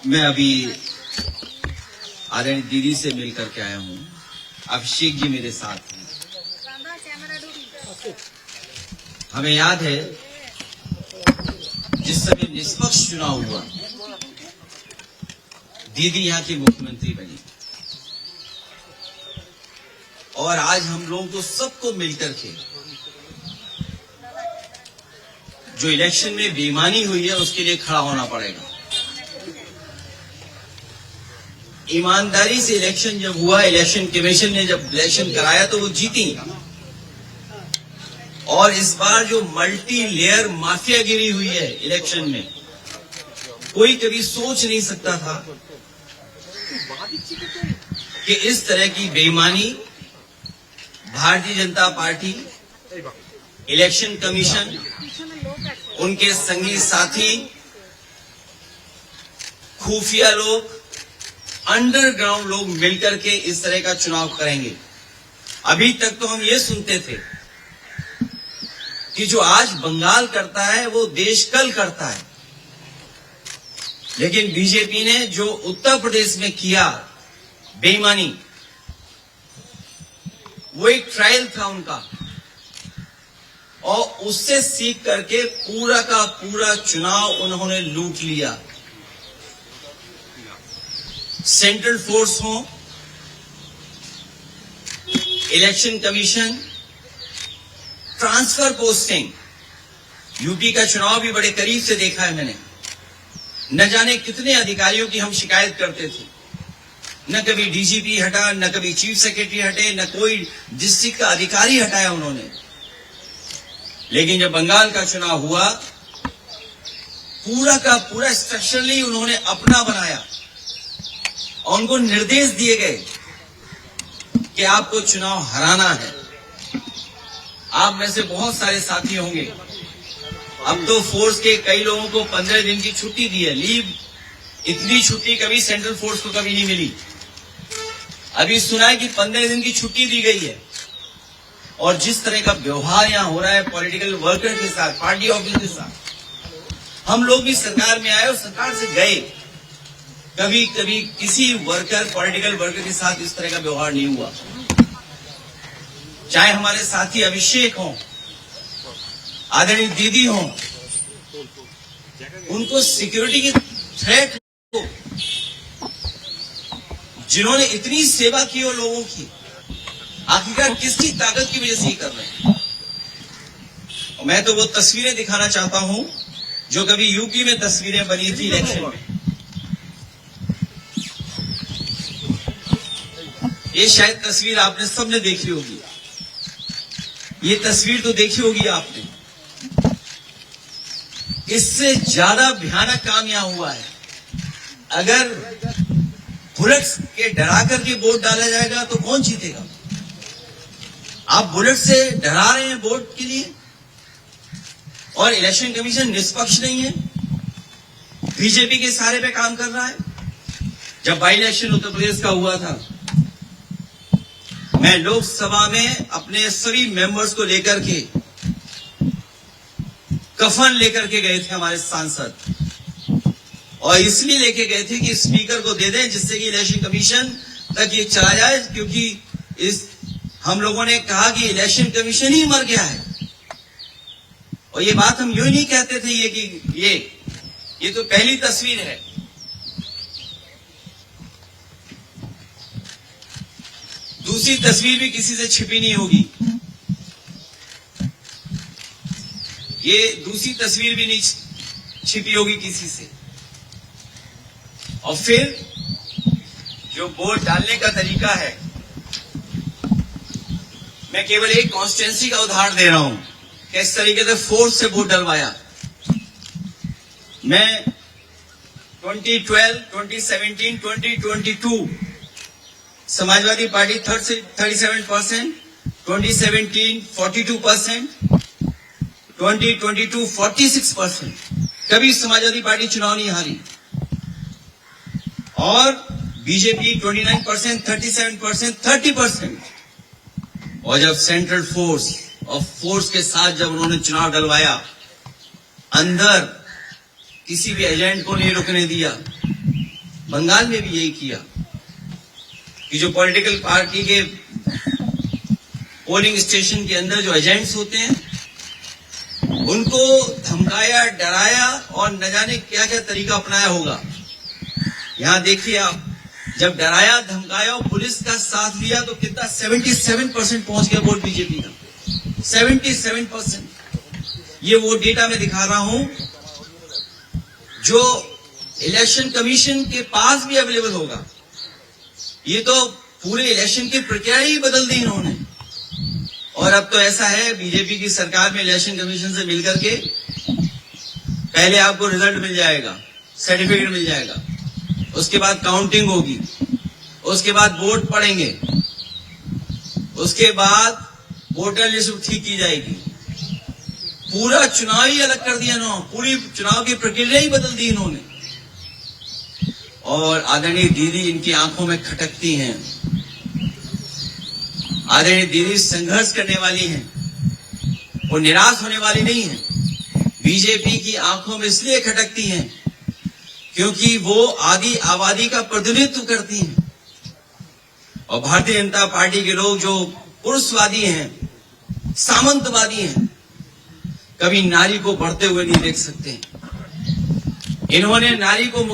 मैं अभी आदरणीय दीदी से मिलकर के आया हूँ। अभिषेक जी मेरे साथ हैं। हमें याद है जिस समय निष्पक्ष चुनाव हुआ, दीदी यहाँ की मुख्यमंत्री बनी और आज हम लोगों को सबको मिलकर के जो इलेक्शन में बेईमानी हुई है उसके लिए खड़ा होना पड़ेगा। ईमानदारी से इलेक्शन जब हुआ, इलेक्शन कमीशन ने जब इलेक्शन कराया तो वो जीती। और इस बार जो मल्टी लेयर माफियागिरी हुई है इलेक्शन में, कोई कभी सोच नहीं सकता था कि इस तरह की बेईमानी Bharatiya Janata party, election commission, उनके संगी साथी, खुफिया लोग, अंडरग्राउंड लोग मिलकर के इस तरह का चुनाव करेंगे। अभी तक तो हम ये सुनते थे कि जो आज बंगाल करता है वो देश कल करता है, लेकिन बीजेपी ने जो उत्तर प्रदेश में किया बेईमानी, वो एक ट्रायल था उनका, और उससे सीख करके पूरा का पूरा चुनाव उन्होंने लूट लिया। सेंट्रल फोर्स हो, election commission, transfer posting, UP का चुनाव भी बड़े करीब से देखा है मैंने। न जाने कितने अधिकारियों की हम शिकायत करते थे, न कभी डीजीपी हटा, न कभी चीफ सेक्रेटरी हटे, न कोई डिस्ट्रिक्ट का अधिकारी हटाया उन्होंने। लेकिन जब बंगाल का चुनाव हुआ, पूरा का पूरा स्ट्रक्चरली उन्होंने अपना बनाया और उनको निर्देश दिए गए कि आपको चुनाव हराना है। आप में से बहुत सारे साथी होंगे, अब तो फोर्स के कई लोगों को 15 दिन की छुट्टी दी है, लीव। इतनी छुट्टी कभी सेंट्रल फोर्स को कभी नहीं मिली। अभी सुना है कि 15 दिन की छुट्टी दी गई है। और जिस तरह का व्यवहार यहाँ हो रहा है पॉलिटिकल वर्कर के साथ, पार्टी ऑफिस के साथ, हम लोग भी सरकार में आए और सरकार से गए, कभी कभी किसी वर्कर, पॉलिटिकल वर्कर के साथ इस तरह का व्यवहार नहीं हुआ। चाहे हमारे साथी अभिषेक हों, आदरणीय दीदी हों, उनको सिक्योरिटी की थ्रेट हो, जिन्होंने इतनी सेवा की हो लोगों की, आखिरकार किसकी ताकत की वजह से ही कर रहे हैं। और मैं तो वो तस्वीरें दिखाना चाहता हूं जो कभी यूपी में तस्वीरें बनी थी इलेक्शन में। ये शायद तस्वीर आपने सबने देखी होगी, ये तस्वीर तो देखी होगी आपने। इससे ज्यादा भयानक काम यहां हुआ है। अगर बुलेट्स के डरा करके वोट डाला जाएगा तो कौन जीतेगा? आप बुलेट से डरा रहे हैं वोट के लिए, और इलेक्शन कमीशन निष्पक्ष नहीं है, बीजेपी के सहारे पे काम कर रहा है। जब बाई इलेक्शन उत्तर प्रदेश का हुआ था, मैं लोकसभा में अपने सभी मेंबर्स को लेकर के, कफन लेकर के गए थे हमारे सांसद, और इसलिए लेके गए थे कि स्पीकर को दे दें जिससे कि इलेक्शन कमीशन तक ये चला जाए, क्योंकि हम लोगों ने कहा कि इलेक्शन कमीशन ही मर गया है। और ये बात हम यूं ही नहीं कहते थे ये तो पहली तस्वीर है। दूसरी तस्वीर भी किसी से छिपी नहीं होगी, ये दूसरी तस्वीर भी नहीं छिपी होगी किसी से। और फिर जो वोट डालने का तरीका है, मैं केवल एक कॉन्स्टिट्यूंसी का उदाहरण दे रहा हूं, किस तरीके से फोर्स से वोट डलवाया। मैं 2012, 2017, 2022 समाजवादी पार्टी 37%, 2017 42%, 2022 46%। कभी समाजवादी पार्टी चुनाव नहीं हारी। और बीजेपी 29%, 37%, 30%। और जब सेंट्रल फोर्स और फोर्स के साथ जब उन्होंने चुनाव डलवाया, अंदर किसी भी एजेंट को नहीं रुकने दिया। बंगाल में भी यही किया कि जो पॉलिटिकल पार्टी के पोलिंग स्टेशन के अंदर जो एजेंट्स होते हैं उनको धमकाया, डराया और न जाने क्या क्या तरीका अपनाया होगा। यहां देखिए आप, जब डराया, धमकाया और पुलिस का साथ लिया तो कितना 77% पहुंच गया वोट बीजेपी का। 77%। ये वो डेटा मैं दिखा रहा हूं जो इलेक्शन कमीशन के पास भी अवेलेबल होगा। ये तो पूरे इलेक्शन की प्रक्रिया ही बदल दी इन्होंने। और अब तो ऐसा है, बीजेपी की सरकार में इलेक्शन कमीशन से मिलकर के पहले आपको रिजल्ट मिल जाएगा, सर्टिफिकेट मिल जाएगा, उसके बाद काउंटिंग होगी, उसके बाद वोट पड़ेंगे, उसके बाद वोटर लिस्ट ठीक की जाएगी। पूरा चुनाव ही अलग कर दिया इन्होंने, पूरी चुनाव की प्रक्रिया ही बदल दी इन्होंने। और आदरणीय दीदी इनकी आंखों में खटकती हैं। आदरणीय दीदी संघर्ष करने वाली हैं, वो निराश होने वाली नहीं है। बीजेपी की आंखों में इसलिए खटकती हैं क्योंकि वो आदि आबादी का प्रतिनिधित्व करती हैं। और भारतीय जनता पार्टी के लोग जो पुरुषवादी हैं, सामंतवादी हैं, कभी नारी को बढ़ते हुए नहीं देख सकते। इन्होंने नारी को